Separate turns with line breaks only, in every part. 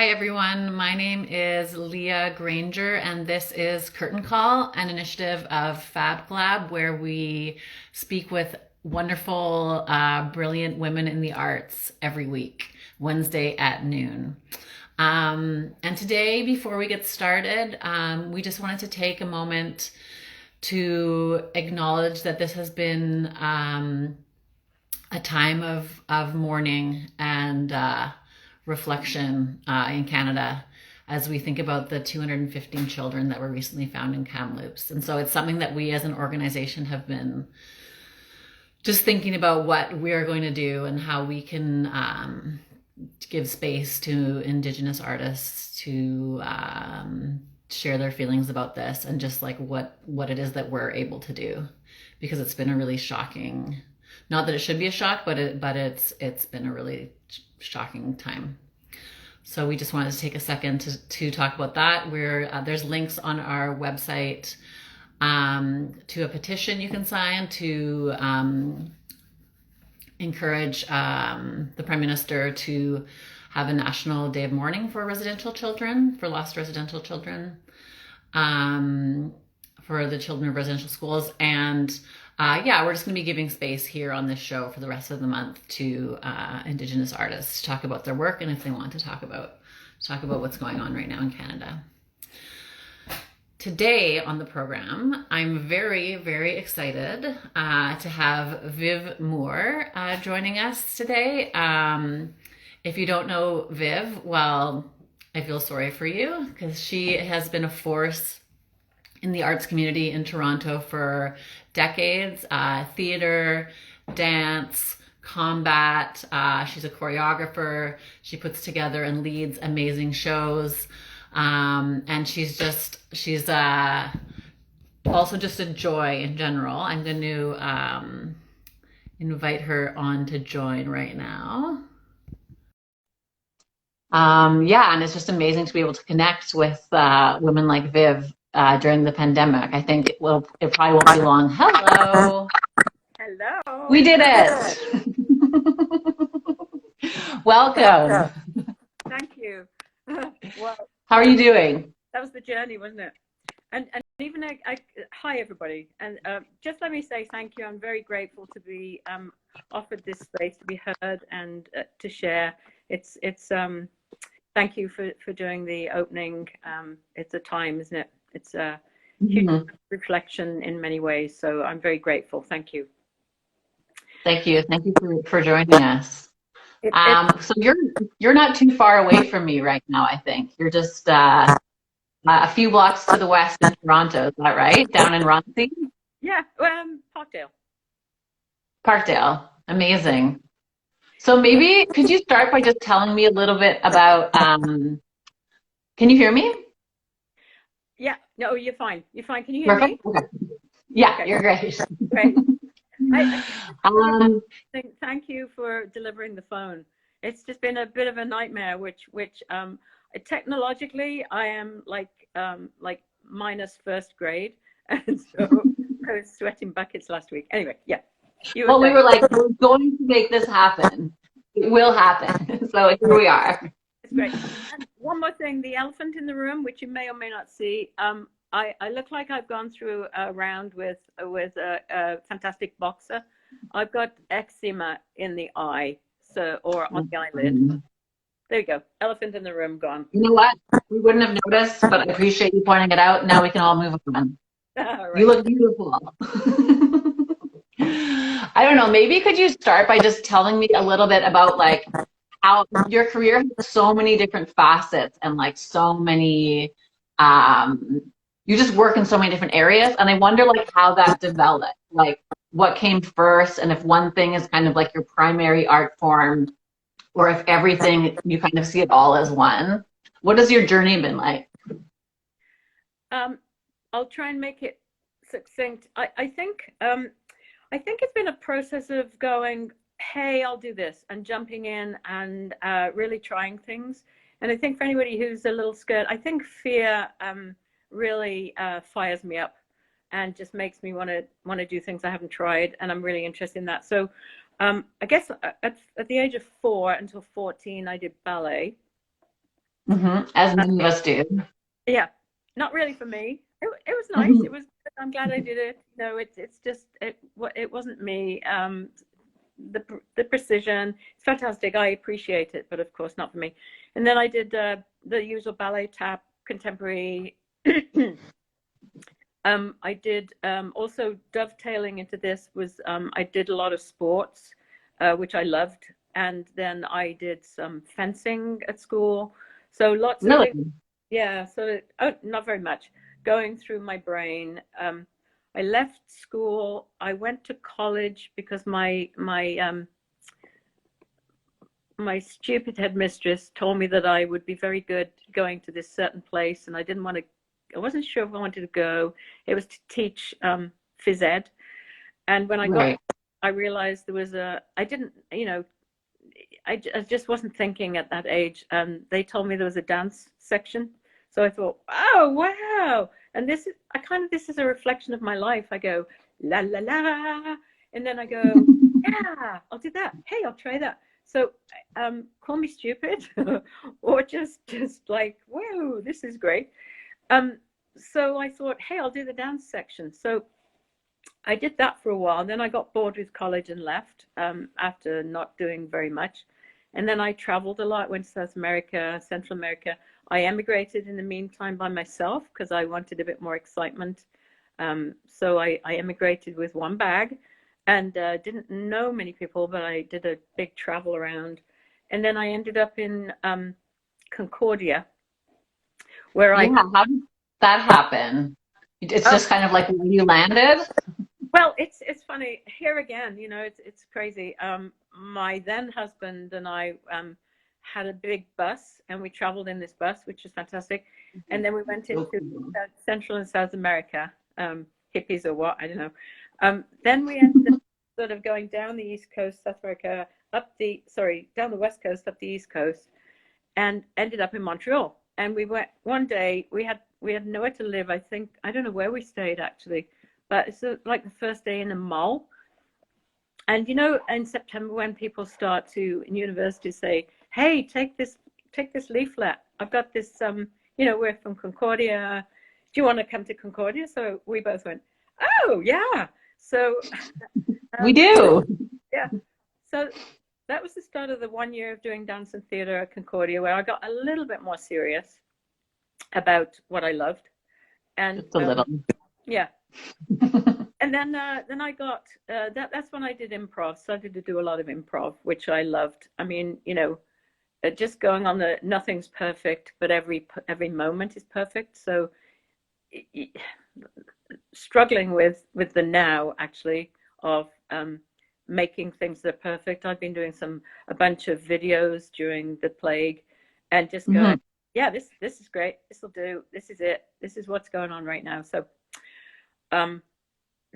Hi everyone, my name is Leah Granger and this is Curtain Call, an initiative of FabCollab where we speak with wonderful, brilliant women in the arts every week, Wednesday at noon. And today, before we get started, we just wanted to take a moment to acknowledge that this has been a time of mourning and reflection in Canada as we think about the 215 children that were recently found in Kamloops. And so it's something that we as an organization have been just thinking about what we are going to do and how we can give space to Indigenous artists to share their feelings about this and just like what it is that we're able to do, because it's been a really shocking, not that it should be a shock, but it's been a really shocking time. So we just wanted to take a second to talk about that. There's links on our website to a petition you can sign to encourage the Prime Minister to have a national day of mourning for residential children, for lost residential children, for the children of residential schools. And we're just going to be giving space here on this show for the rest of the month to Indigenous artists to talk about their work and if they want to talk about what's going on right now in Canada. Today on the program, I'm very, very excited to have Viv Moore joining us today. If you don't know Viv, well, I feel sorry for you because she has been a force in the arts community in Toronto for decades. Theater, dance, combat. She's a choreographer. She puts together and leads amazing shows. And she's also just a joy in general. I'm going to invite her on to join right now. And it's just amazing to be able to connect with women like Viv during the pandemic. I think it probably won't be long. Hello.
Hello.
We did it. Welcome.
Thank you. Well,
how are you doing?
That was the journey, wasn't it? And even hi everybody. And just let me say thank you. I'm very grateful to be offered this space to be heard and to share. It's thank you for doing the opening. It's a time, isn't it? It's a huge reflection in many ways. So I'm very grateful. Thank you.
Thank you. Thank you for joining us. So you're not too far away from me right now, I think. You're just a few blocks to the west in Toronto, is that right? Down in Roncy?
Yeah, Parkdale.
Parkdale. Amazing. So maybe could you start by just telling me a little bit about can you hear me?
Yeah, no, you're fine. You're fine. Can you hear me?
Okay. Yeah,
okay.
You're great.
Great. Thank you for delivering the phone. It's just been a bit of a nightmare, which technologically I am like minus first grade, and so I was sweating buckets last week. Anyway, yeah.
We were like, we're going to make this happen. It will happen. So here we are.
It's great. And one more thing, the elephant in the room, which you may or may not see. I look like I've gone through a round with a fantastic boxer. I've got eczema in the eye, or on the eyelid. There you go. Elephant in the room gone.
You know what? We wouldn't have noticed, but I appreciate you pointing it out. Now we can all move on.
Right.
You look beautiful. I don't know. Maybe could you start by just telling me a little bit about like how your career has so many different facets and like so many you just work in so many different areas, and I wonder like how that developed, like what came first, and if one thing is kind of like your primary art form, or if everything you kind of see it all as one. What has your journey been like?
I'll try and make it succinct. I think it's been a process of going, hey, I'll do this, and jumping in and really trying things. And I think for anybody who's a little scared, I think fear really fires me up and just makes me want to do things I haven't tried, and I'm really interested in that. So I guess at the age of 4 until 14, I did ballet.
As many of us do.
Yeah, not really for me. It was nice.
Mhm.
It was. I'm glad I did it. No, it's just it wasn't me. The precision, it's fantastic. I appreciate it, but of course not for me. And then I did the usual ballet, tap, contemporary. I did also dovetailing into this was I did a lot of sports, which I loved, and then I did some fencing at school. So lots of things.
Really?
Yeah. So not very much going through my brain. I left school. I went to college because my stupid headmistress told me that I would be very good going to this certain place, and I didn't want to. I wasn't sure if I wanted to go. It was to teach phys ed, and when I got,
Right.
I realized there was I didn't, I just wasn't thinking at that age. They told me there was a dance section, so I thought, oh wow, and this is a reflection of my life. I go la la la, and then I go, yeah, I'll do that. Hey, I'll try that. So call me stupid, or just like, whoa, this is great. Um, so I thought, hey, I'll do the dance section. So I did that for a while. Then I got bored with college and left after not doing very much. And then I traveled a lot, went to South America, Central America. I emigrated in the meantime by myself because I wanted a bit more excitement. So I emigrated with one bag and didn't know many people, but I did a big travel around. And then I ended up in Concordia, where I
Yeah, how did that happen? It's
oh,
just kind of like when you landed.
well, it's funny here again. It's crazy. My then husband and I had a big bus, and we traveled in this bus, which is fantastic. And then we went
So
into
cool.
Central and South America, hippies or what, I don't know. Then we ended up sort of going down the East Coast, South America, down the West Coast, up the East Coast, and ended up in Montreal. And we went one day. We had nowhere to live. I think I don't know where we stayed actually, but it's like the first day in a mall. And in September when people start to in universities say, "Hey, take this leaflet. I've got this. We're from Concordia. Do you want to come to Concordia?" So we both went, "Oh yeah." So
We
um,
do.
yeah. So that was the start of the 1 year of doing dance and theater at Concordia, where I got a little bit more serious about what I loved. And
Just a little.
yeah, and then I got that's when I did improv. Started to do a lot of improv, which I loved. I mean, just going on the nothing's perfect, but every moment is perfect. So struggling with the now actually of making things that are perfect. I've been doing a bunch of videos during the plague, and just going,
Mhm.
yeah, this is great. This will do. This is it. This is what's going on right now. So um,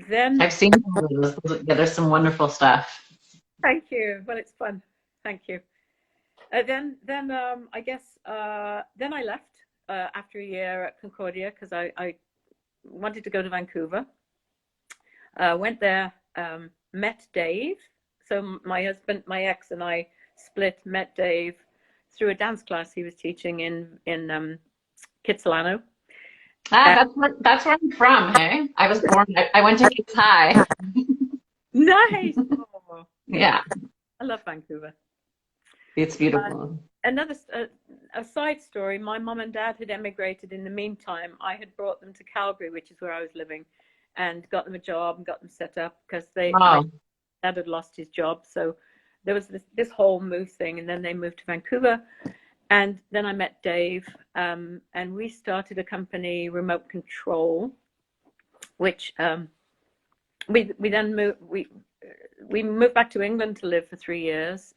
then
I've seen some of those. Yeah, there's some wonderful stuff.
thank you. Well, it's fun. Thank you. Then I guess then I left after a year at Concordia because I wanted to go to Vancouver. Went there, met Dave. So my husband, my ex, and I split. Met Dave through a dance class he was teaching in Kitsilano.
Ah,
And
that's where I'm from, hey? I was born, I went to Kids High.
nice. Oh,
Yeah,
I love Vancouver.
it's
And
beautiful.
another a side story. My mom and dad had emigrated in the meantime. I had brought them to Calgary, which is where I was living, and got them a job and got them set up because my
Wow.
dad had lost his job. So there was this whole move thing, and then they moved to Vancouver. And then I met Dave, and we started a company, Remote Control, which we then we moved back to England to live for 3 years.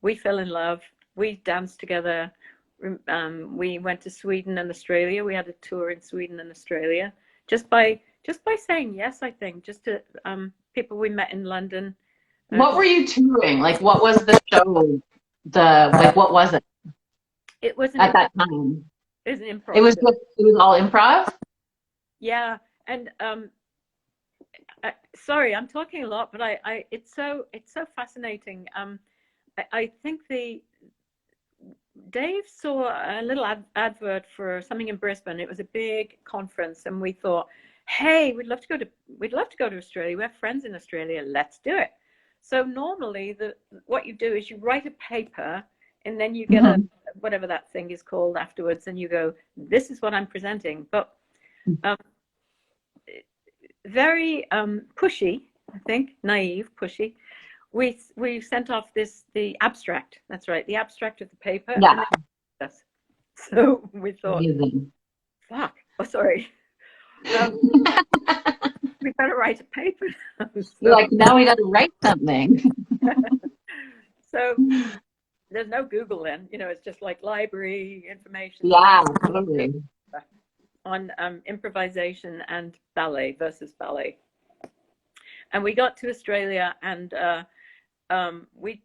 We fell in love. We danced together. We went to Sweden and Australia. We had a tour in Sweden and Australia just by saying yes. I think just to people we met in London.
What
'Cause
were you touring? Like, what was the show? What was it
it was an
at
improv.
that time?
It was an
It
improv
was
show.
just, it was all improv?
Yeah, and sorry, I'm talking a lot, but it's so fascinating. I think Dave saw a little advert for something in Brisbane. It was a big conference, and we thought, hey, we'd love to go to Australia. We have friends in Australia. Let's do it. So normally, what you do is you write a paper, and then you get a whatever that thing is called afterwards, and you go, this is what I'm presenting. But very pushy, I think, naive, pushy. We sent off the abstract. That's right, the abstract of the paper.
Yeah.
And so we thought,
Amazing.
fuck. Oh, sorry. We better write a paper now.
You're like, now we got to write something.
So there's no Google then, it's just like library information.
Yeah, totally.
On improvisation and ballet versus ballet. And we got to Australia, and we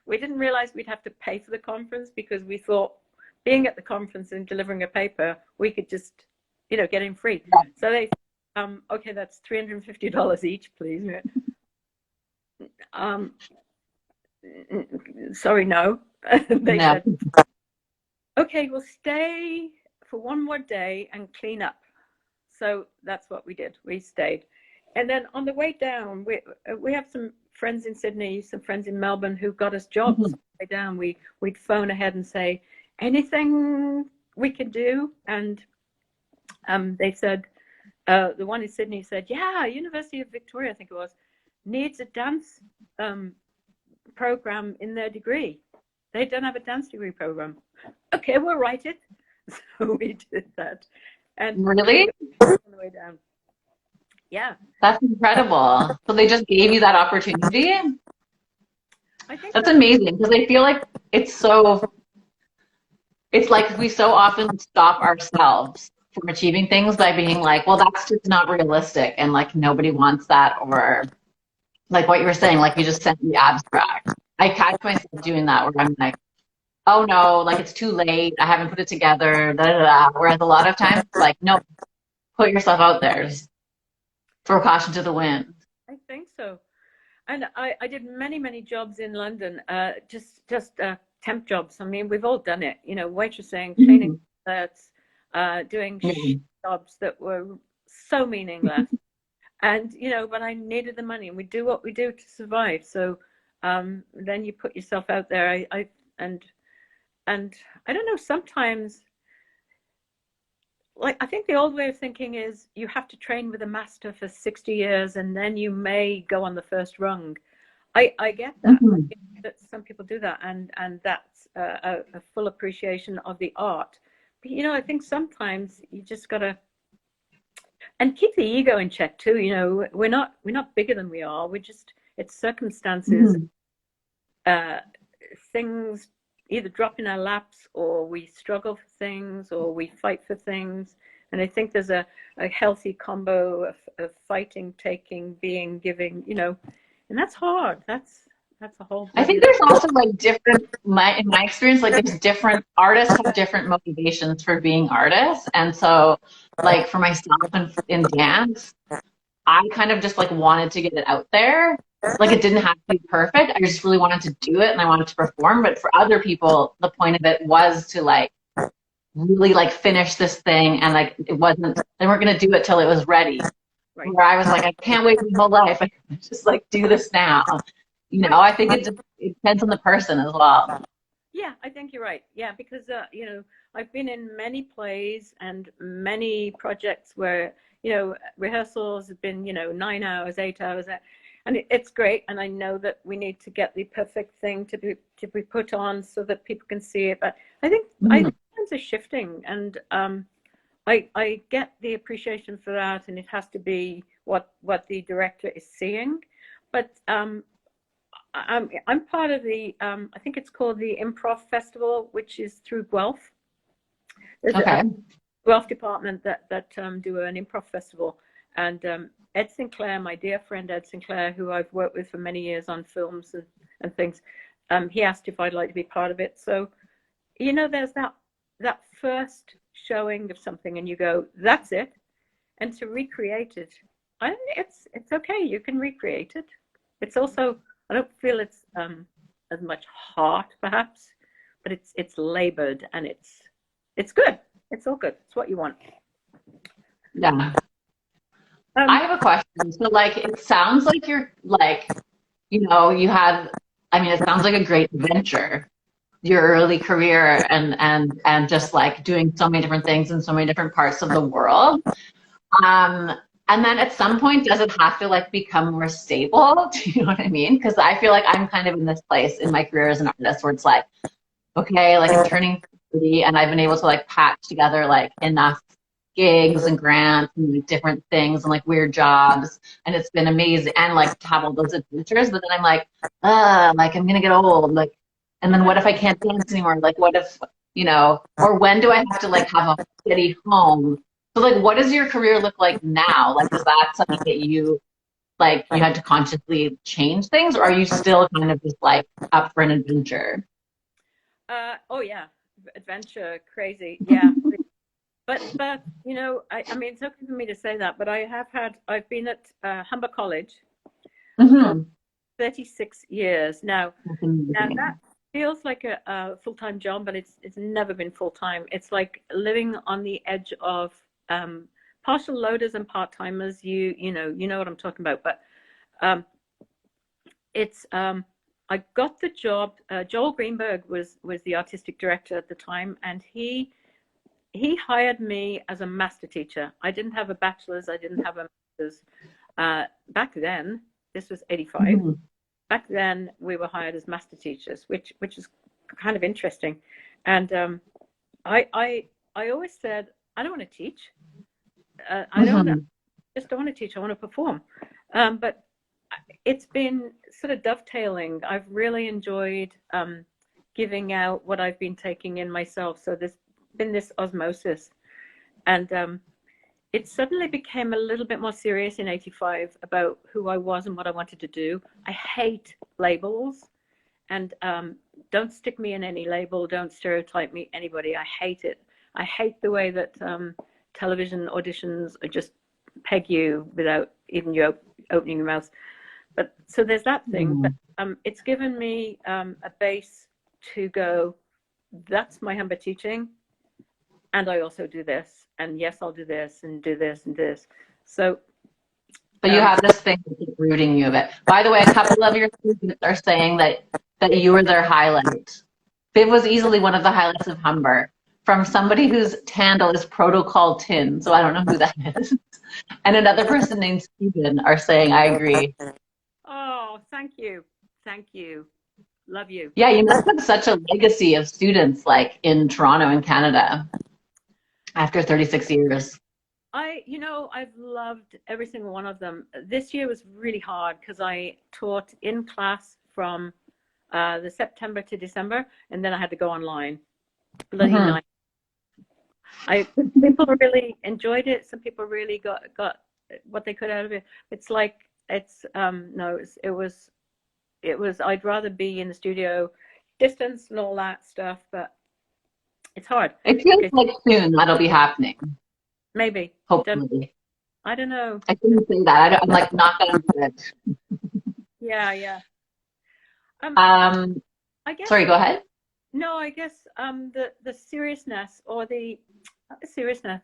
we didn't realize we'd have to pay for the conference, because we thought being at the conference and delivering a paper, we could just, get in free. So they, okay, that's $350 each, please. Sorry, no. They said, okay, we'll stay for one more day and clean up. So that's what we did. We stayed. And then on the way down, we have some friends in Sydney, some friends in Melbourne who got us jobs. On the way down, we'd phone ahead and say, anything we could do? And they said, the one in Sydney said, yeah, University of Victoria, I think it was, needs a dance program in their degree. They don't have a dance degree program. Okay, we'll write it. So we did that. And
really?
On the way down. Yeah.
That's incredible. So they just gave you that opportunity?
I think
that's amazing, because I feel like it's like we so often stop ourselves from achieving things by being like, well, that's just not realistic, and like nobody wants that, or like what you were saying, like you just sent the abstract. I catch myself doing that, where I'm like, oh no, like it's too late, I haven't put it together, da, da, da. Whereas a lot of times, like, no, put yourself out there, just throw caution to the wind.
I think so. And I did many jobs in London, just temp jobs. I mean, we've all done it, waitressing, cleaning concerts, doing jobs that were so meaningless. And, but I needed the money, and we do what we do to survive. So then you put yourself out there. And I don't know, sometimes, like, I think the old way of thinking is you have to train with a master for 60 years and then you may go on the first rung. I get that. I get that some people do that, and that's a full appreciation of the art. But, I think sometimes you just got to, and keep the ego in check too. We're not bigger than we are. It's circumstances, things either drop in our laps, or we struggle for things, or we fight for things. And I think there's a healthy combo of fighting, taking, being, giving, and that's hard. That's a whole.
I think there's also like different, in my experience, like there's different artists have different motivations for being artists. And so like for myself in dance, I kind of just like wanted to get it out there. Like it didn't have to be perfect. I just really wanted to do it, and I wanted to perform. But for other people, the point of it was to like really like finish this thing, and like they weren't gonna do it till it was ready. Right. Where I was like, I can't wait my whole life. I can just like do this now. I think it depends on the person as well.
Yeah, I think you're right. Yeah, because I've been in many plays and many projects where rehearsals have been 9 hours, 8 hours. And it's great, and I know that we need to get the perfect thing to be put on so that people can see it. But I think times are shifting, and I get the appreciation for that, and it has to be what the director is seeing. But I'm part of the I think it's called the Improv Festival, which is through Guelph. There's a Guelph department that do an improv festival, and Ed Sinclair, my dear friend Ed Sinclair, who I've worked with for many years on films and things, he asked if I'd like to be part of it. So, there's that first showing of something, and you go, that's it. And to recreate it, it's okay. You can recreate it. It's also, I don't feel it's as much heart, perhaps, but it's labored, and it's good. It's all good. It's what you want.
Yeah. I have a question. So like, it sounds like you're like, you have, I mean, it sounds like a great adventure, your early career and just like doing so many different things in so many different parts of the world. Um, and then at some point, does it have to like become more stable? Do you know what I mean? Because I feel like I'm kind of in this place in my career as an artist where it's like, okay, like I'm turning 30 and I've been able to like patch together like enough gigs and grants and like, different things and like weird jobs. And it's been amazing. And like to have all those adventures. But then I'm like I'm gonna get old. Like, and then what if I can't dance anymore? Like what if, or when do I have to like have a steady home? So like what does your career look like now? Like is that something that you had to consciously change things, or are you still kind of just like up for an adventure?
Oh yeah, adventure, crazy, yeah. But I mean, it's okay for me to say that, but I've been at Humber College for
Mm-hmm.
36 years now.
That's
Now
amazing.
that feels like a full-time job, but it's never been full-time. It's like living on the edge of partial loaders and part-timers. You know what I'm talking about. But it's I got the job. Joel Greenberg was the artistic director at the time, and he hired me as a master teacher. I didn't have a bachelor's. I didn't have a master's. Back then, this was 85.
Mm-hmm.
Back then, we were hired as master teachers, which is kind of interesting. And I always said, I don't want to teach. I don't
Mm-hmm.
just don't want to teach. I want to perform. But it's been sort of dovetailing. I've really enjoyed giving out what I've been taking in myself. So there's been this osmosis, and it suddenly became a little bit more serious in 85 about who I was and what I wanted to do. I hate labels, and don't stick me in any label. Don't stereotype me, anybody. I hate it. I hate the way that television auditions are just peg you without even you opening your mouth. But so there's that thing. But it's given me a base to go, that's my Humber teaching. And I also do this. And yes, I'll do this and do this and this. So
You have this thing that's rooting you of it. By the way, a couple of your students are saying that you were their highlight. Viv was easily one of the highlights of Humber from somebody whose handle is Protocol Tin. So I don't know who that is. And another person named Steven are saying, I agree.
Oh, thank you. Thank you. Love you.
Yeah, you must have such a legacy of students like in Toronto and Canada after 36 years.
I've loved every single one of them. This year was really hard because I taught in class from the September to December, and then I had to go online. Bloody night. People really enjoyed it. Some people really got what they could out of it. It's like no, it was I'd rather be in the studio, distance and all that stuff, but it's hard.
It feels like soon that'll be happening.
Maybe.
Hopefully.
I don't know.
I couldn't say that. I'm like not going to it.
Yeah. I guess.
Sorry, go ahead.
No, I guess the seriousness or not the seriousness.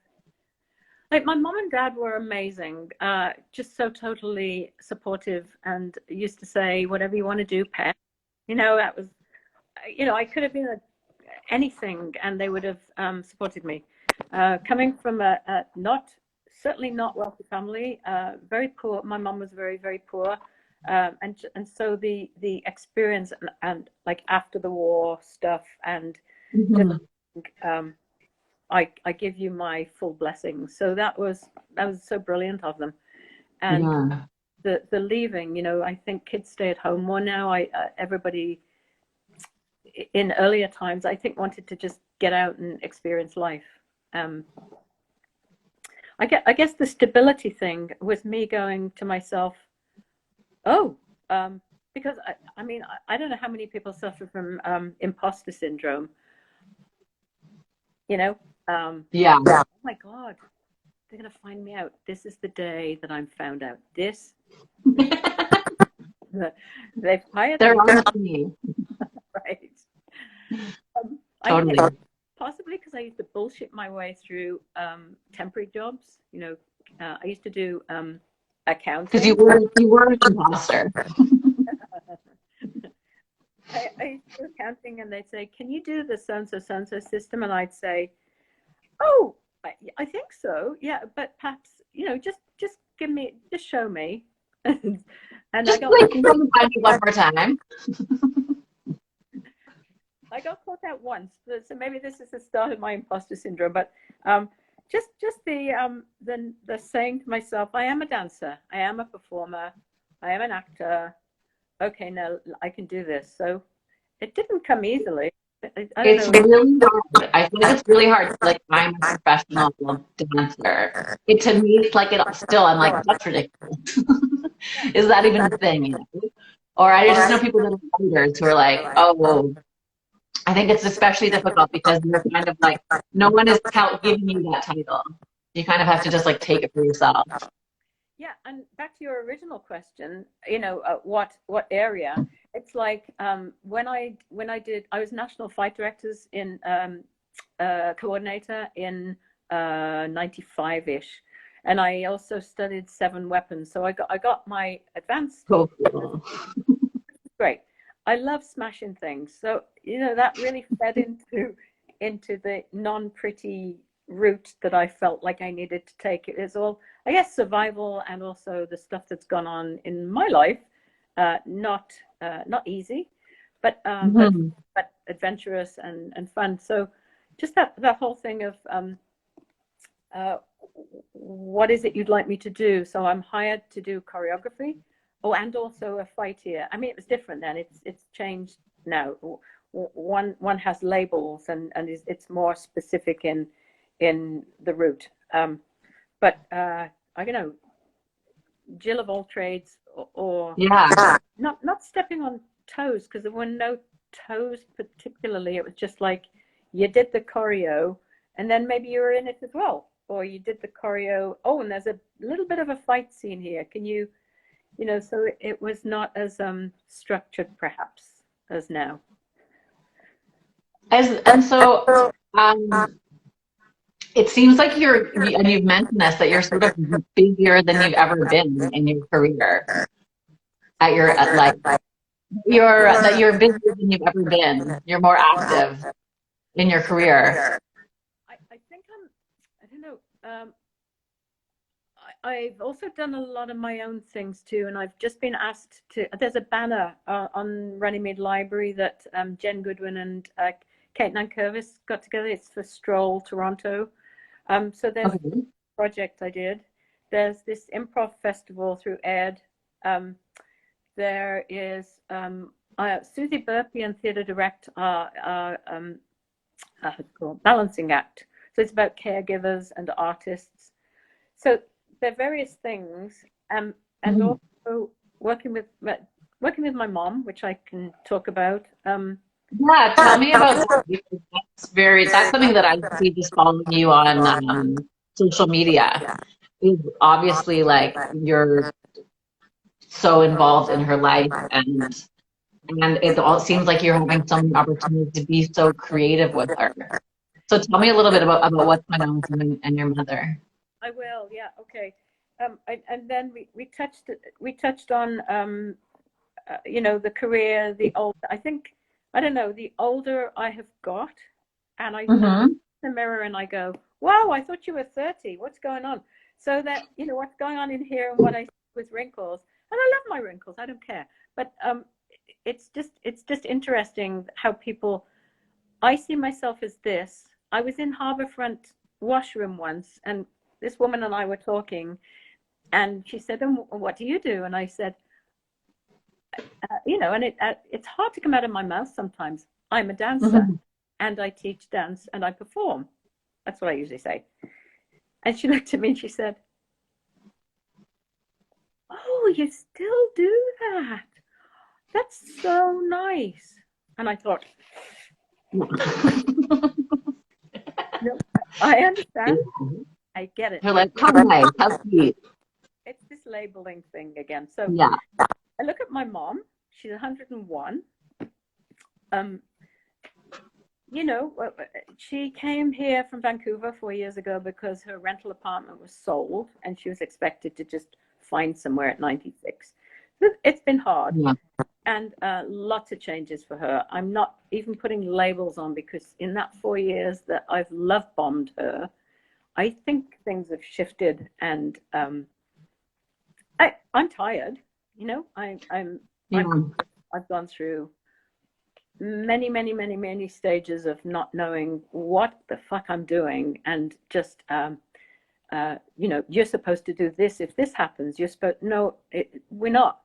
Like my mom and dad were amazing, just so totally supportive, and used to say, whatever you want to do, pet. That was, I could have been anything, and they would have supported me. Coming from a certainly not wealthy family, very poor. My mom was very, very poor. And so the experience and like after the war stuff and just, I give you my full blessing. So that was so brilliant of them. And the leaving, I think kids stay at home more now. Everybody in earlier times, I think, wanted to just get out and experience life. I guess the stability thing was me going to myself, because I mean, I don't know how many people suffer from imposter syndrome. Oh my God, they're gonna find me out. This is the day that I'm found out. They've hired
They're
me.
on me.
Right. I
Totally.
think possibly because I used to bullshit my way through temporary jobs. I used to do
Because
accounting.
you were an imposter.
I used to do accounting, and they'd say, "Can you do the so and so system?" And I'd say, "Oh, I think so. Yeah, but perhaps just just show me." And I
Just
got
like run the me one more time.
caught out once, so maybe this is the start of my imposter syndrome. But just the saying to myself, "I am a dancer. I am a performer. I am an actor. Okay, now I can do this." So it didn't come easily. I don't
It's
know.
really hard. I feel like it's really hard. Like I'm a professional dancer. To me, it's like I'm like, that's ridiculous. Is that even a thing? Or I just know people that are writers who are like, oh, well, I think it's especially difficult because you're kind of like, no one is giving you that title. You kind of have to just like take it for yourself.
Yeah, and back to your original question, what area? It's like when I was national fight directors in coordinator in 95-ish, and I also studied 7 weapons. So I got my advanced.
So cool.
Great. I love smashing things. So, that really fed into the non-pretty route that I felt like I needed to take. It is all, I guess, survival and also the stuff that's gone on in my life. Not easy, but adventurous and fun. So just that whole thing of what is it you'd like me to do? So I'm hired to do choreography. Oh, and also a fight here. I mean, it was different then. It's changed now. One has labels and it's more specific in the route. But I don't know, Jill of all trades, or
Yeah.
not stepping on toes, because there were no toes particularly. It was just like you did the choreo, and then maybe you were in it as well, or you did the choreo. Oh, and there's a little bit of a fight scene here. Can you? So it was not as structured perhaps as now.
And so it seems like and you've mentioned this, that you're sort of busier than you've ever been in your career. That you're busier than you've ever been. You're more active in your career.
I think I don't know. I've also done a lot of my own things too, and I've just been asked to. There's a banner on Runnymede Library that Jen Goodwin and Kate Nankervis got together. It's for Stroll Toronto. So there's a project I did. There's this improv festival through ED. There is Susie Burpee and Theatre Direct are balancing act. So it's about caregivers and artists. So there are various things, and also working with my mom, which I can talk about.
Yeah, tell me about that, because that's something that I see just following you on social media. Is obviously like you're so involved in her life, and it all seems like you're having so many opportunities to be so creative with her. So tell me a little bit about what's going on with you and your mother.
I will, yeah, okay. And then we touched on the career, I think, I don't know, the older I have got, and I look in the mirror and I go, wow, I thought you were 30. What's going on? So that, what's going on in here and what I see with wrinkles. And I love my wrinkles. I don't care. But it's just interesting how I see myself as this. I was in Harbourfront washroom once, and this woman and I were talking, and she said, and what do you do? And I said, and it's hard to come out of my mouth sometimes. I'm a dancer, and I teach dance, and I perform. That's what I usually say. And she looked at me and she said, oh, you still do that? That's so nice. And I thought, no, I understand. I get it.
You're like, how nice, how sweet.
It's this labeling thing again. So
yeah.
I look at my mom. She's 101. you know, she came here from Vancouver 4 years ago because her rental apartment was sold and she was expected to just find somewhere at 96. It's been hard.
Yeah.
And lots of changes for her. I'm not even putting labels on because in that 4 years that I've love bombed her, I think things have shifted, and I'm tired. You know,
Yeah.
I've gone through many stages of not knowing what the fuck I'm doing, and just you know, you're supposed to do this if this happens. You're supposed no, we're not.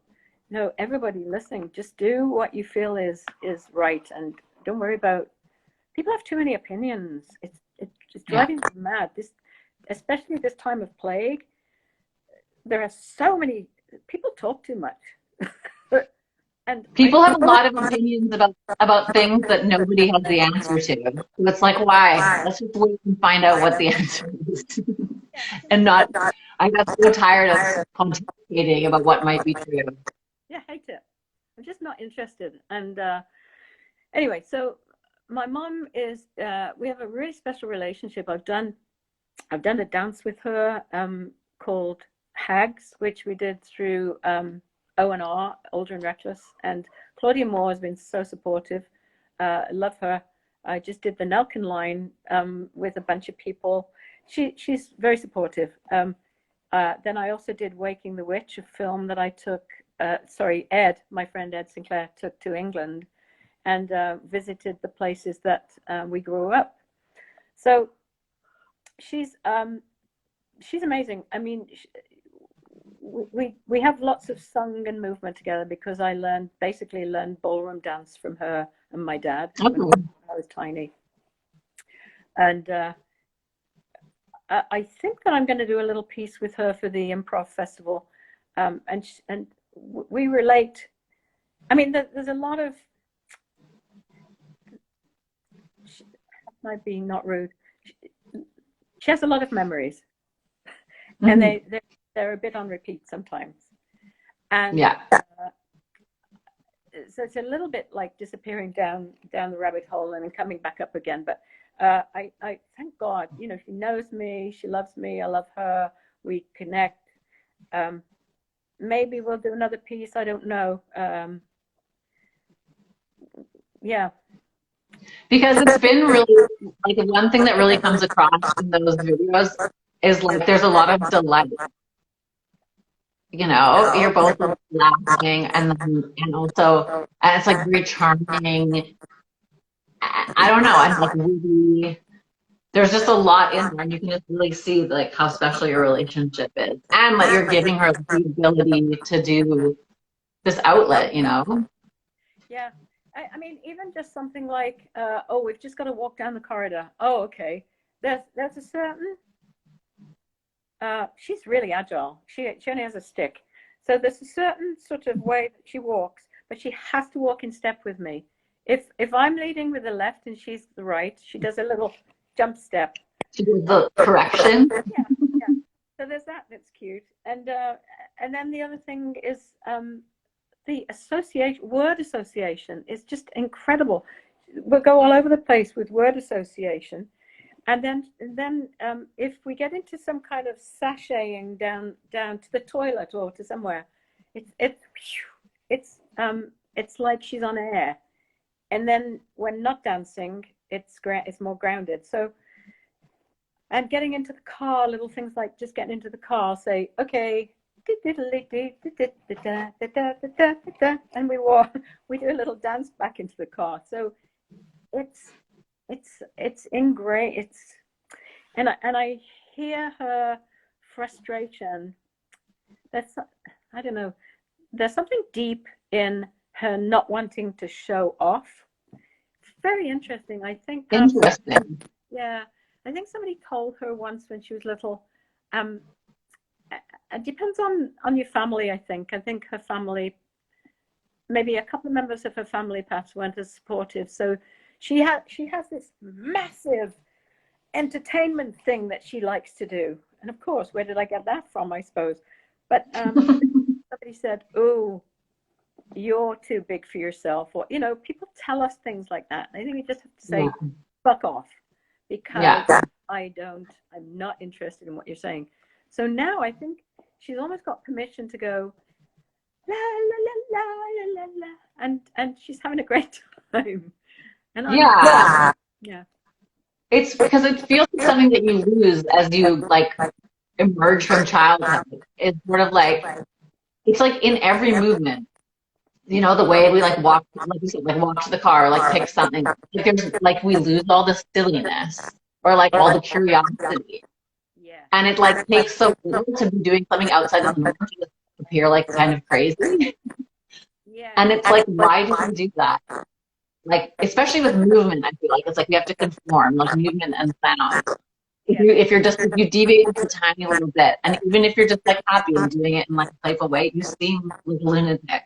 No, everybody listening, just do what you feel is right, and don't worry about. People have too many opinions. It's driving me mad. This, especially this time of plague, there are so many people talk too much, and
People have a lot of opinions about things that nobody has the answer to. So it's like, why? Let's just wait and find out what the answer is. And not, I got so tired of pontificating about what might be true.
yeah, I hate it. I'm just not interested. And anyway, so my mom is. We have a really special relationship. I've done a dance with her called Hags, which we did through O&R, Older and Reckless. And Claudia Moore has been so supportive. I love her. I just did the Nelken line with a bunch of people. She's very supportive. Then I also did Waking the Witch, a film that I took, Ed, my friend Ed Sinclair, took to England and visited the places that we grew up. So she's amazing. I mean, we have lots of song and movement together because I basically learned ballroom dance from her and my dad when I was tiny. And I think that I'm going to do a little piece with her for the improv festival, and we relate. I mean, there's a lot of. Might be not rude. She has a lot of memories, and they're a bit on repeat sometimes. And so it's a little bit like disappearing down the rabbit hole and then coming back up again. But I thank God, you know, she knows me, she loves me, I love her, we connect. Maybe we'll do another piece, I don't know. Yeah.
Because it's been really, like, the one thing that really comes across in those videos is, like, there's a lot of delight. You know, you're both laughing and also, and it's like very charming. I don't know, and like really, there's just a lot in there, and you can just really see like how special your relationship is, and that you're giving her the ability to do this outlet, you know?
Yeah. I mean, even just something like, oh, we've just got to walk down the corridor. Oh, okay. There's a certain, she's really agile. She only has a stick. So there's a certain sort of way that she walks, but she has to walk in step with me. If I'm leading with the left and she's the right, she does a little jump step.
She does the correction.
Yeah. So there's that. That's cute. And then the other thing is, the word association is just incredible. We'll go all over the place with word association, and then if we get into some kind of sashaying down to the toilet or to somewhere, it's like she's on air, and then when not dancing, it's more grounded. So, and getting into the car, little things like just getting into the car, say, okay. And we do a little dance back into the car. So it's ingrained. And I hear her frustration. I don't know. There's something deep in her not wanting to show off. Very interesting. I think.
Interesting.
Yeah, I think somebody told her once when she was little. It depends on your family, I think. I think her family, maybe a couple of members of her family perhaps weren't as supportive. So she has this massive entertainment thing that she likes to do. And of course, where did I get that from, I suppose? But somebody said, oh, you're too big for yourself, or, you know, people tell us things like that. I think we just have to say,
Yeah.
fuck off, because
Yeah.
I'm not interested in what you're saying. So now I think she's almost got permission to go, la, la, la, la, la, la, la, and she's having a great time. And I'm,
Yeah.
yeah,
It's because it feels like something that you lose as you like emerge from childhood. It's sort of like, it's like in every movement, you know, the way we like walk, like you said, like walk to the car, like pick something. Like there's like we lose all the silliness or like all the curiosity.
yeah,
And it like takes so little to be doing something outside of the norm to just appear like kind of crazy.
yes,
And it's like, why do we do that? Like, especially with movement, I feel like it's like you have to conform, like movement and sound.
yeah.
If you deviate just a tiny little bit, and even if you're just like happy and doing it in like a playful way, you seem like a lunatic,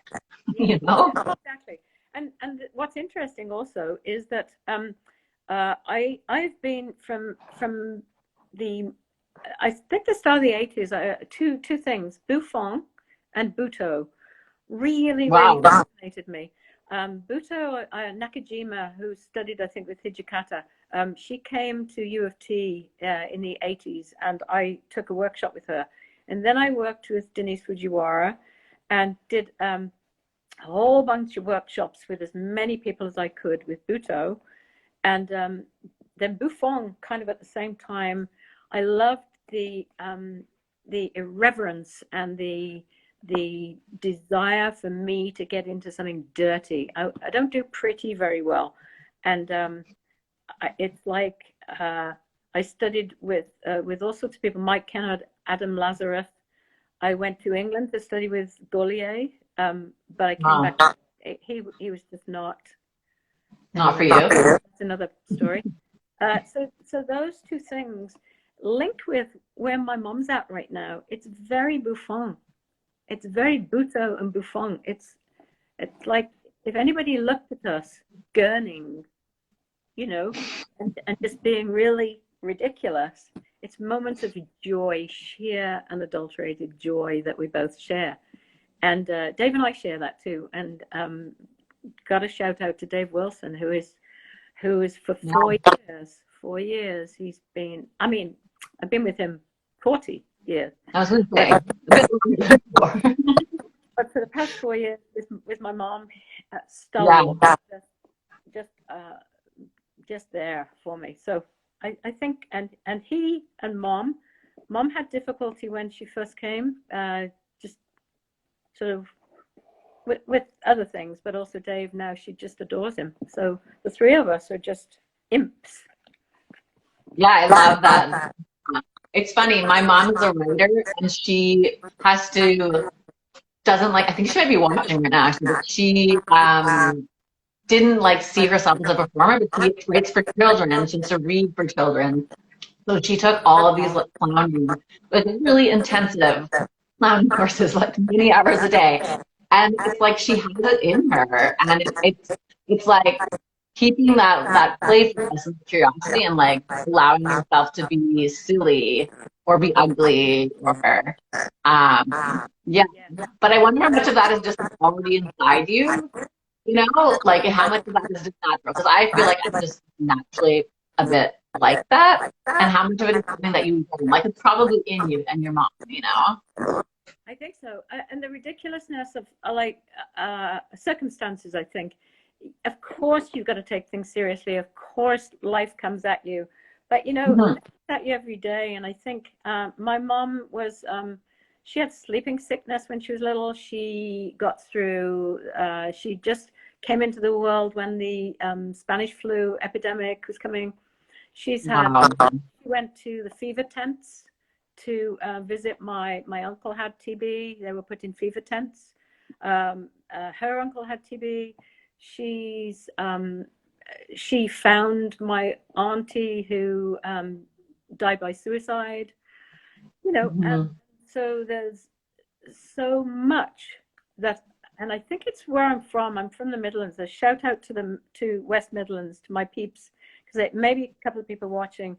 Yeah,
you know?
exactly. And what's interesting also is that I've been from the, I think the start of the 80s, two things, Buffon and Butoh really
Wow.
fascinated me. Butoh Nakajima, who studied, I think, with Hijikata, she came to U of T in the 80s, and I took a workshop with her. And then I worked with Denise Fujiwara and did a whole bunch of workshops with as many people as I could with Butoh. And then Buffon, kind of at the same time, I loved the irreverence and the desire for me to get into something dirty. I don't do pretty very well, and it's like I studied with all sorts of people: Mike Kennard, Adam Lazarus. I went to England to study with Gaulier, but I came
Wow.
back. He was just not.
Not for
Anyway,
you.
that's another story. So those two things linked with where my mom's at right now. It's very Buffon. It's very Butoh and Buffon. It's like if anybody looked at us gurning, you know, and just being really ridiculous. It's moments of joy, sheer unadulterated joy that we both share. And Dave and I share that too. And got a shout out to Dave Wilson, who is for
Yeah.
4 years, he's been, I mean, I've been with him 40 years.
I was going to say, a bit longer than before.
But for the past 4 years with my mom,
Yeah.
stalwart, just, just there for me. So I think, and he and mom had difficulty when she first came, just sort of with other things, but also Dave now, she just adores him. So the three of us are just imps.
Yeah, I love that. It's funny. My mom is a writer and she has to, doesn't like, I think she might be watching right now actually, but she didn't like see herself as a performer, but she writes for children and she used to read for children. So she took all of these like, clowning, like really intensive clowning courses, like many hours a day. And it's like she has it in her. And it's like keeping that playfulness and curiosity and like allowing yourself to be silly or be ugly or yeah. But I wonder how much of that is just already inside you, you know, like how much of that is just natural? Because I feel like I'm just naturally a bit like that. And how much of it is something that you learn? Like it's probably in you and your mom, you know?
I think so. And the ridiculousness of circumstances, I think. Of course, you've got to take things seriously. Of course, life comes at you. But, you know,
Mhm.
it comes at you every day. And I think my mom was, she had sleeping sickness when she was little. She got through, she just came into the world when the Spanish flu epidemic was coming. She's had,
Wow.
she went to the fever tents to visit my uncle had TB. They were put in fever tents. Her uncle had TB. She found my auntie who died by suicide. You know, and
Mhm.
so there's so much that, and I think it's where I'm from. I'm from the Midlands. A shout out to West Midlands, to my peeps, because maybe a couple of people watching.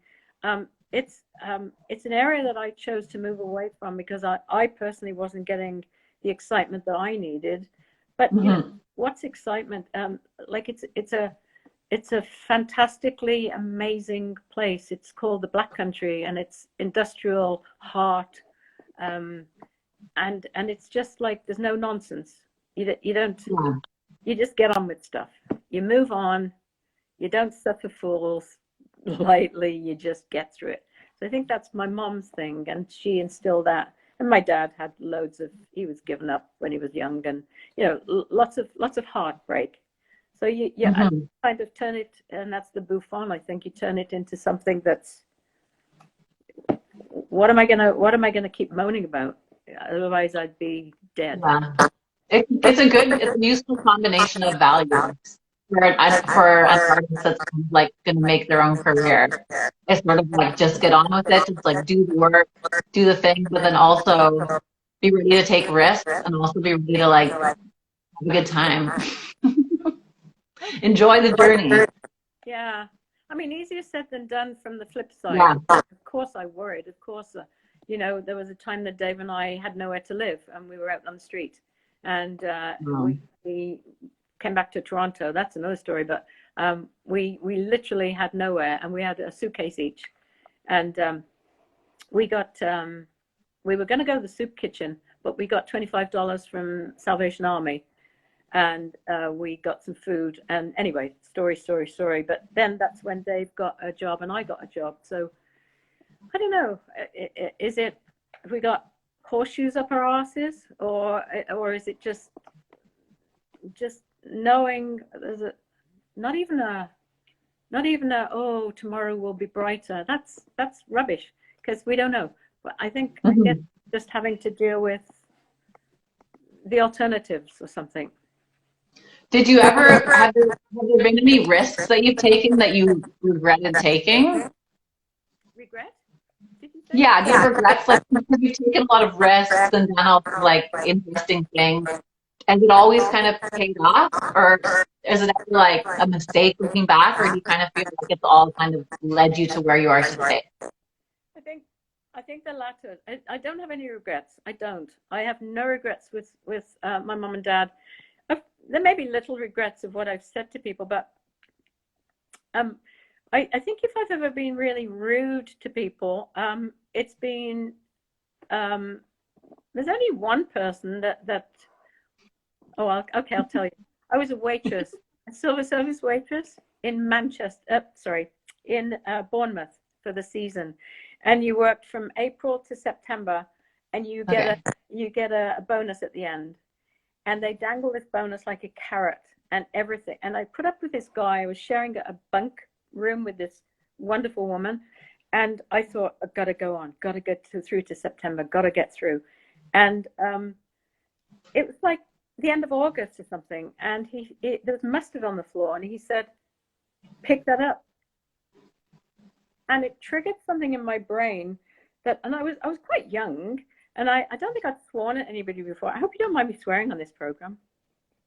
It's an area that I chose to move away from because I personally wasn't getting the excitement that I needed. But what's excitement? Like it's a fantastically amazing place. It's called the Black Country, and it's industrial heart, and it's just like there's no nonsense. You don't.
Yeah.
You just get on with stuff. You move on. You don't suffer fools lightly. You just get through it. So I think that's my mom's thing, and she instilled that. And my dad had loads of. He was given up when he was young, and lots of heartbreak. So you kind of turn it, and that's the bouffon. I think you turn it into something that's. What am I gonna keep moaning about? Otherwise, I'd be dead.
Yeah. It's a useful combination of values for an artist that's like going to make their own career. It's sort of like just get on with it, just like do the work, do the thing, but then also be ready to take risks and also be ready to like have a good time. Enjoy the journey.
Yeah. I mean, easier said than done from the flip side.
Yeah.
Of course I worried. Of course, there was a time that Dave and I had nowhere to live, and we were out on the street. And we came back to Toronto. That's another story. But we literally had nowhere, and we had a suitcase each. And we were going to go to the soup kitchen, but we got $25 from Salvation Army, and we got some food. And anyway, story. But then that's when Dave got a job and I got a job. So I don't know. Is it? Have we got horseshoes up our asses, or is it just knowing there's not even a oh, tomorrow will be brighter. That's rubbish, because we don't know. But I think just having to deal with the alternatives or something.
Did you ever have there been any risks that you've taken that you regretted taking?
Regret?
Yeah, do you have regrets? Like, because you've taken a lot of risks and done all like interesting things, and it always kind of paid off, or is it ever like a mistake looking back, or do you kind of feel like it's all kind of led you to where you are today?
I think the latter. I don't have any regrets. I don't. I have no regrets with my mom and dad. There may be little regrets of what I've said to people, but I think if I've ever been really rude to people, it's been there's only one person that I'll tell you. I was a waitress, a silver service waitress in in Bournemouth for the season, and you worked from April to September, and you get a bonus at the end, and they dangle this bonus like a carrot and everything. And I put up with this guy. I was sharing a bunk room with this wonderful woman, and I thought, I've got to go on, got to get through to September, got to get through. And it was like the end of August or something, and there was mustard on the floor, and he said, pick that up. And it triggered something in my brain and I was quite young, and I don't think I'd sworn at anybody before. I hope you don't mind me swearing on this program.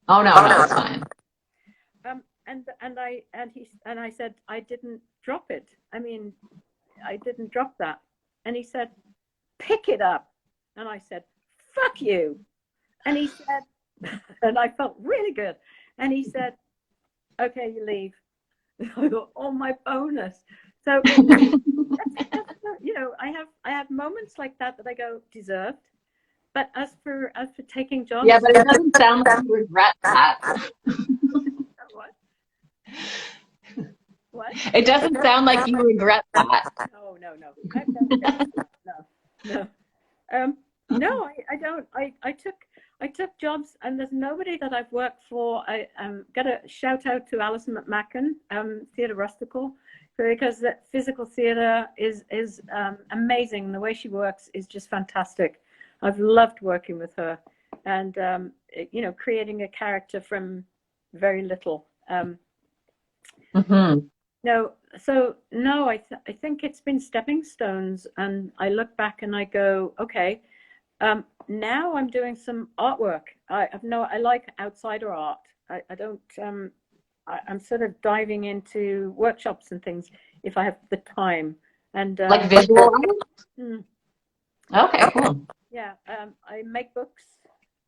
Oh no, it's fine.
And I said, I didn't drop it. I mean, I didn't drop that. And he said, pick it up. And I said, fuck you. And he said, and I felt really good. And he said, okay, you leave. I thought, oh, my bonus. So, I have moments like that I go, deserved. But as for taking jobs.
Yeah, but it doesn't sound like you regret that.
What?
It doesn't sound like you regret that.
No. No, I don't. I took jobs, and there's nobody that I've worked for. I got a shout out to Alison McMacken, Theatre Rustical, because that physical theatre is amazing. The way she works is just fantastic. I've loved working with her, and creating a character from very little. No, I think it's been stepping stones, and I look back and I go, okay, now I'm doing some artwork. I like outsider art. I don't. I'm sort of diving into workshops and things if I have the time. And
like visual art. Okay, cool.
Yeah, I make books.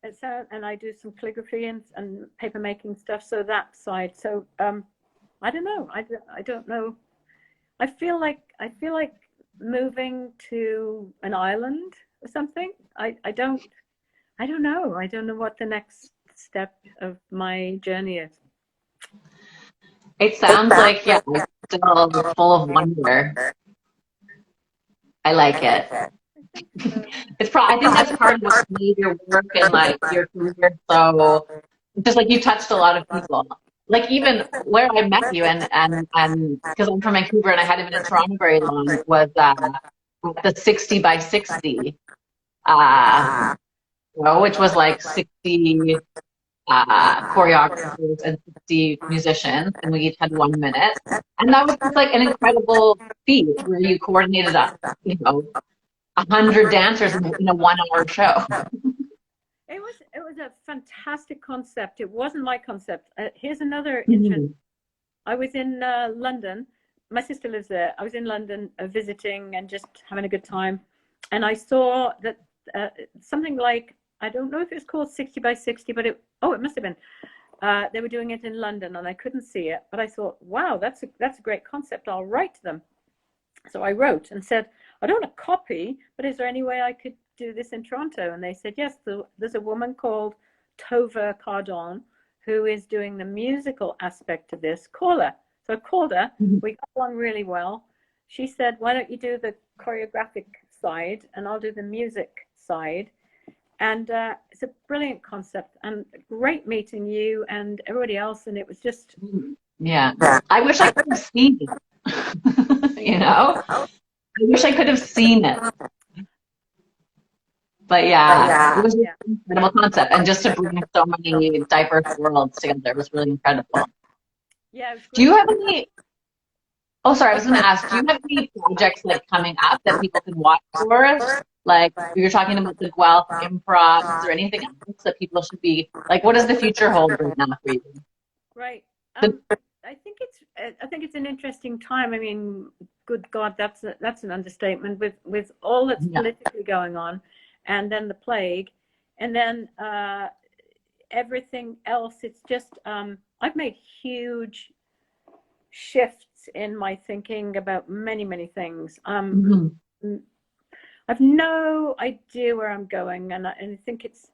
and I do some calligraphy and paper making stuff. So that side. So I don't know. I don't know. I feel like moving to an island or something. I don't know. I don't know what the next step of my journey is.
It sounds like, yeah, it's still full of wonder. I like it. I think that's part of what made your work and like your career so, just like you touched a lot of people. Like even where I met you and because I'm from Vancouver and I hadn't been in Toronto very long was the 60 by 60, which was like 60 choreographers and 60 musicians, and we each had 1 minute. And that was just like an incredible feat where you coordinated 100 dancers in a 1 hour show.
It was a fantastic concept. It wasn't my concept. Here's another interesting. I was in London. My sister lives there. I was in London visiting and just having a good time, and I saw that something like, I don't know if it's called 60 by 60, but it must have been. They were doing it in London, and I couldn't see it, but I thought, wow, that's a great concept. I'll write to them. So I wrote and said, I don't want a copy, but is there any way I could do this in Toronto? And they said, yes, there's a woman called Tova Cardon who is doing the musical aspect of this. Call her. So I called her. We got along really well. She said, why don't you do the choreographic side and I'll do the music side. And it's a brilliant concept and great meeting you and everybody else. And it was just.
Yeah. I wish I could have seen it. I wish I could have seen it. But yeah, it was an incredible concept. And just to bring so many diverse worlds together was really incredible.
Yeah.
Do you have any, I was going to ask, do you have any projects like coming up that people can watch for us? Like you're talking about the Guelph improv, or anything else that people should be, like, what does the future hold right now for you?
Right. I think it's an interesting time. I mean, good God, that's an understatement with all that's politically going on, and then the plague, and then everything else. It's just I've made huge shifts in my thinking about many things. I've no idea where I'm going, and I think it's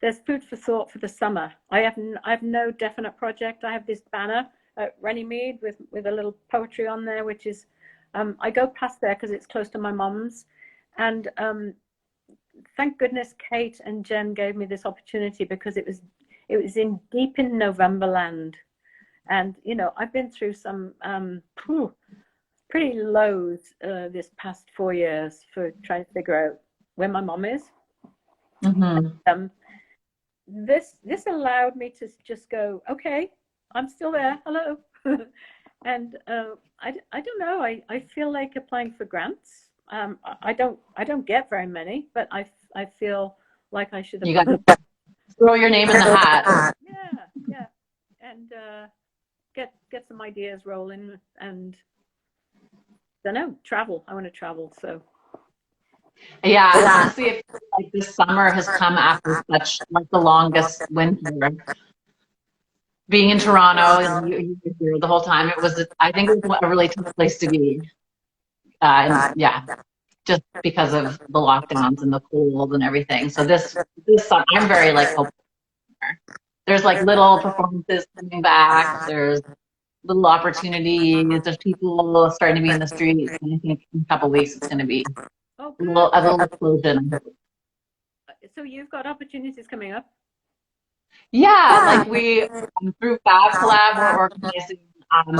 there's food for thought for the summer. I have no definite project. I have this banner at Runnymede with a little poetry on there, which is I go past there because it's close to my mum's, and thank goodness Kate and Jen gave me this opportunity because it was deep in November land, and I've been through some pretty lows this past 4 years for trying to figure out where my mum is. This allowed me to just go, okay, I'm still there, hello. And I don't know, I feel like applying for grants. I don't get very many, but I feel like I should.
You got to throw your name in the hat.
Yeah, and get some ideas rolling, and I don't know, travel. I want to travel, so.
Yeah, honestly, it feels like this summer has come after such like the longest winter. Being in Toronto and you were here the whole time, I think it was a really tough place to be. Just because of the lockdowns and the cold and everything. So this summer, I'm very like hopeful. There's like little performances coming back. There's little opportunities. There's people starting to be in the streets. And I think in a couple of weeks it's going to be a little explosion.
So you've got opportunities coming up?
Yeah, like we through FabCollab we're organizing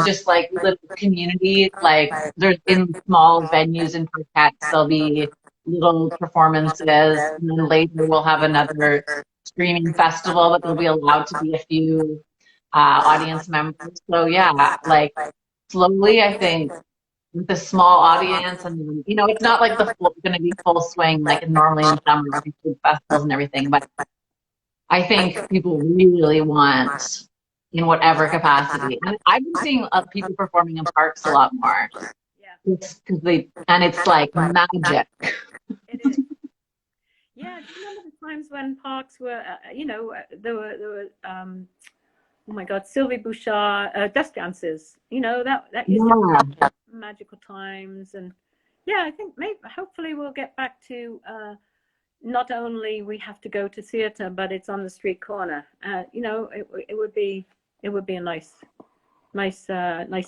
just like little communities. Like there's in small venues in Phuket, there'll be little performances, and then later we'll have another streaming festival, but there'll be allowed to be a few audience members. So yeah, like slowly, I think with a small audience, and it's not like going to be full swing like normally in summer with festivals and everything, but I think people really want in whatever capacity. And I've been seeing people performing in parks a lot more.
Yeah.
And it's like magic.
It is. Yeah, do you remember the times when parks were, there were oh my God, Sylvie Bouchard, Dust Dances. That used to be magical times. And yeah, I think maybe hopefully we'll get back to not only we have to go to theatre, but it's on the street corner. It would be a nice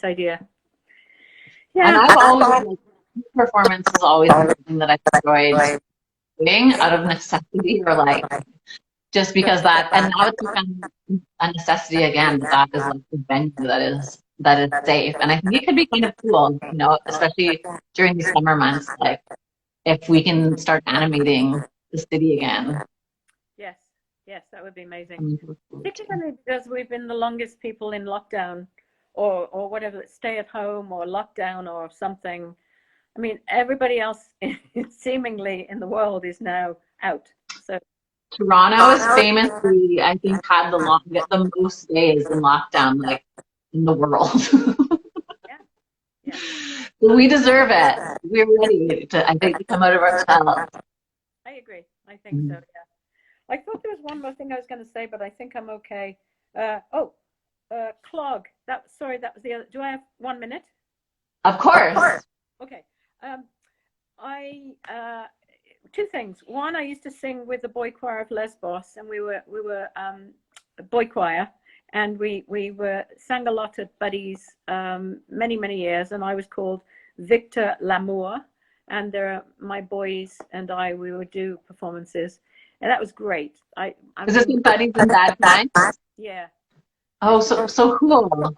idea.
And
Yeah.
I've always, performance has always been something that I've enjoyed doing out of necessity, or like just because that, and now it's become a necessity again, that is like the venue that is safe. And I think it could be kind of cool, especially during these summer months, like if we can start animating the city again.
Yes, that would be amazing. Particularly because we've been the longest people in lockdown, or whatever, stay at home or lockdown or something. I mean, everybody else seemingly in the world is now out. So
Toronto is famously, I think, had the most days in lockdown, like in the world.
Yeah.
We deserve it. We're ready to, I think, to come out of our shell.
I agree. I think so. Yeah. I thought there was one more thing I was going to say, but I think I'm okay. Clog. That was the other. Do I have 1 minute?
Of course.
Okay. Two things. One, I used to sing with the Boy Choir of Lesbos, and we were a boy choir, and we sang a lot at Buddy's many years, and I was called Victor Lamour, and my boys and we would do performances, and that was great.
Is this in Buddy's at that time?
Yeah.
Oh, so cool.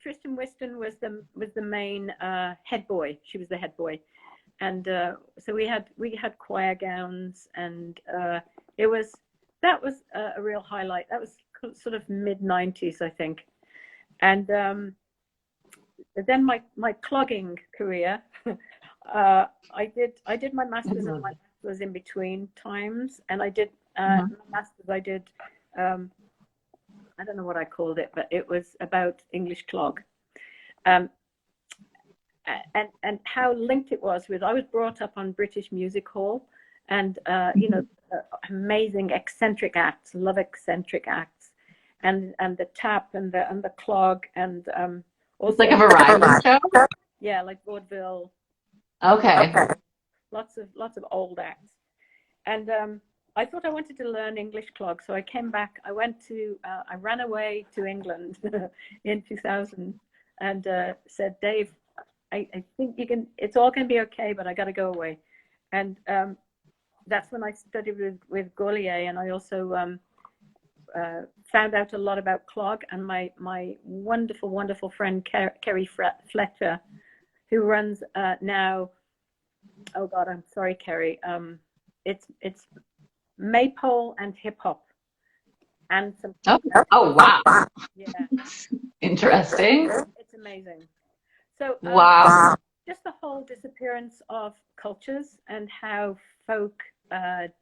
Tristan Whiston was the main head boy. She was the head boy, and so we had choir gowns, and that was a real highlight. That was sort of mid-90s, I think. And then my clogging career, I did my master's and my bachelor's in between times, and I did my master's. I did. I don't know what I called it, but it was about English clog, and how linked it was with. I was brought up on British Music Hall, and amazing eccentric acts, love eccentric acts, and the tap and the clog, and also
it's like a variety show.
Yeah, like vaudeville.
Okay.
Lots of old acts, and I thought I wanted to learn English clog, so I came back. I ran away to England in 2000, and said, Dave, I think it's all going to be okay, but I got to go away. And that's when I studied with Gaulier, and I also found out a lot about clog. And my wonderful friend Kerry Fletcher, who runs now. Oh God, I'm sorry, Kerry. It's Maypole and hip hop, and some.
Oh wow!
Yeah,
interesting.
It's amazing. So
wow,
just the whole disappearance of cultures and how folk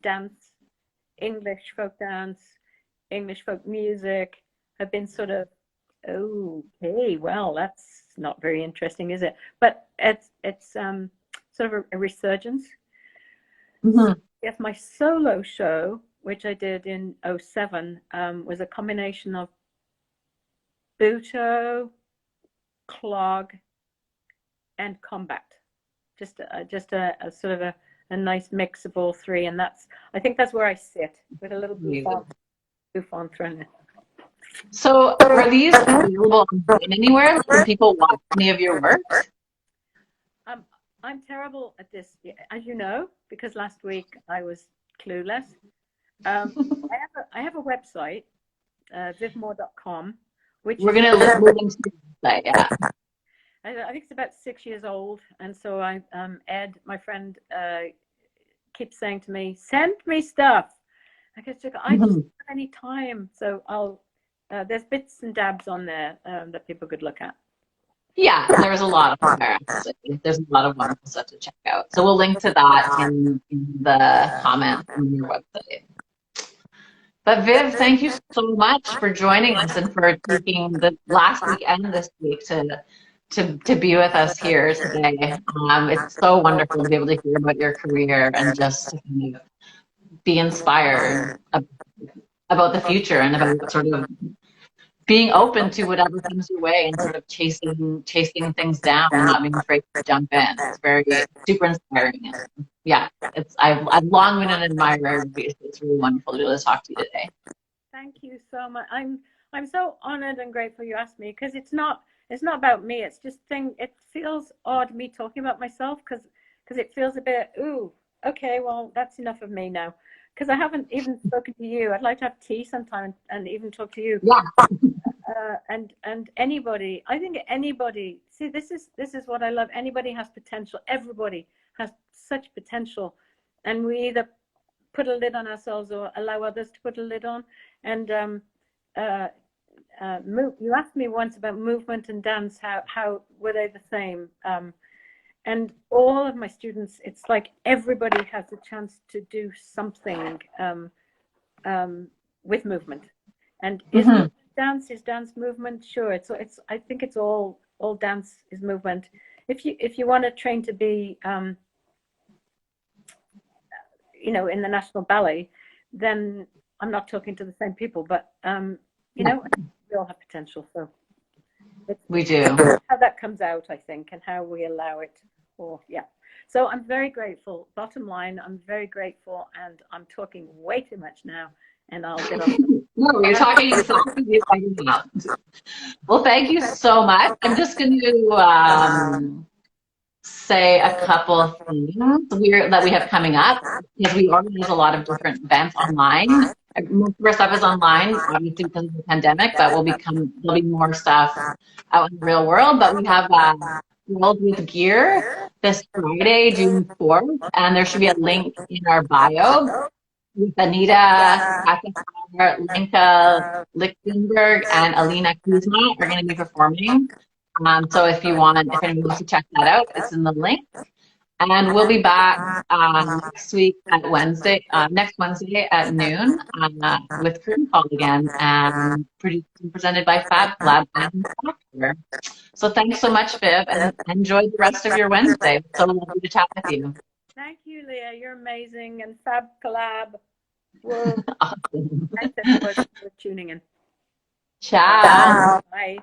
dance, English folk dance, English folk music have been sort of, okay, well, that's not very interesting, is it? But it's sort of a resurgence.
Mm-hmm.
Yes, my solo show, which I did in 2007, was a combination of Buto, clog, and combat. Just a sort of a nice mix of all three, and I think that's where I sit, with a little bouffon thrown in.
So are these available online anywhere? Can people watch any of your work?
I'm terrible at this, as you know, because last week I was clueless. I have a website, vivmoore.com, which
we're going to link to the website. Yeah.
I think it's about 6 years old, and so Ed, my friend, keeps saying to me, "Send me stuff." I just don't have any time, so there's bits and dabs on there that people could look at.
Yeah, there's a lot of there. There's a lot of wonderful stuff to check out. So we'll link to that in the comments on your website. But Viv, thank you so much for joining us and for taking the last week and this week to be with us here today. It's so wonderful to be able to hear about your career and just to kind of be inspired about the future and about sort of being open to whatever comes your way and sort of chasing things down and not being afraid to jump in. It's very super inspiring. And yeah, I've long been an admirer of you. So it's really wonderful to be able to talk to you today.
Thank you so much. I'm so honored and grateful you asked me, because it's not about me. It's just it feels odd me talking about myself, because it feels a bit, ooh, okay, well, that's enough of me now. Because I haven't even spoken to you. I'd like to have tea sometime and even talk to you.
Yeah.
And anybody, I think anybody, see, this is what I love. Anybody has potential. Everybody has such potential, and we either put a lid on ourselves or allow others to put a lid on. And you asked me once about movement and dance, how were they the same? And all of my students, it's like everybody has a chance to do something with movement. And dance is dance movement? Sure, I think it's all dance is movement. If you want to train to be in the National Ballet, then I'm not talking to the same people, but we all have potential. So
we do.
How that comes out, I think, and how we allow it. So I'm very grateful. Bottom line, I'm very grateful, and I'm talking way too much now, and I'll get off.
No, you're talking. Well, thank you so much. I'm just going to say a couple of things that we have coming up, because we organize a lot of different events online. Most of our stuff is online, obviously because of the pandemic, but there'll be more stuff out in the real world. But we have World with Gear this Friday, June 4th, and there should be a link in our bio with Anita, Lenka Lichtenberg, and Alina Kuzma are going to be performing. So if anyone wants to check that out, it's in the link. And we'll be back next week at next Wednesday at noon with Curtain Call again, and presented by FabCollab and Chapter. So thanks so much, Viv, and enjoy the rest of your Wednesday. It's so lovely to chat with you.
Thank you, Leah. You're amazing. And FabCollab. Awesome. Thanks everybody for tuning in.
Ciao.
Bye.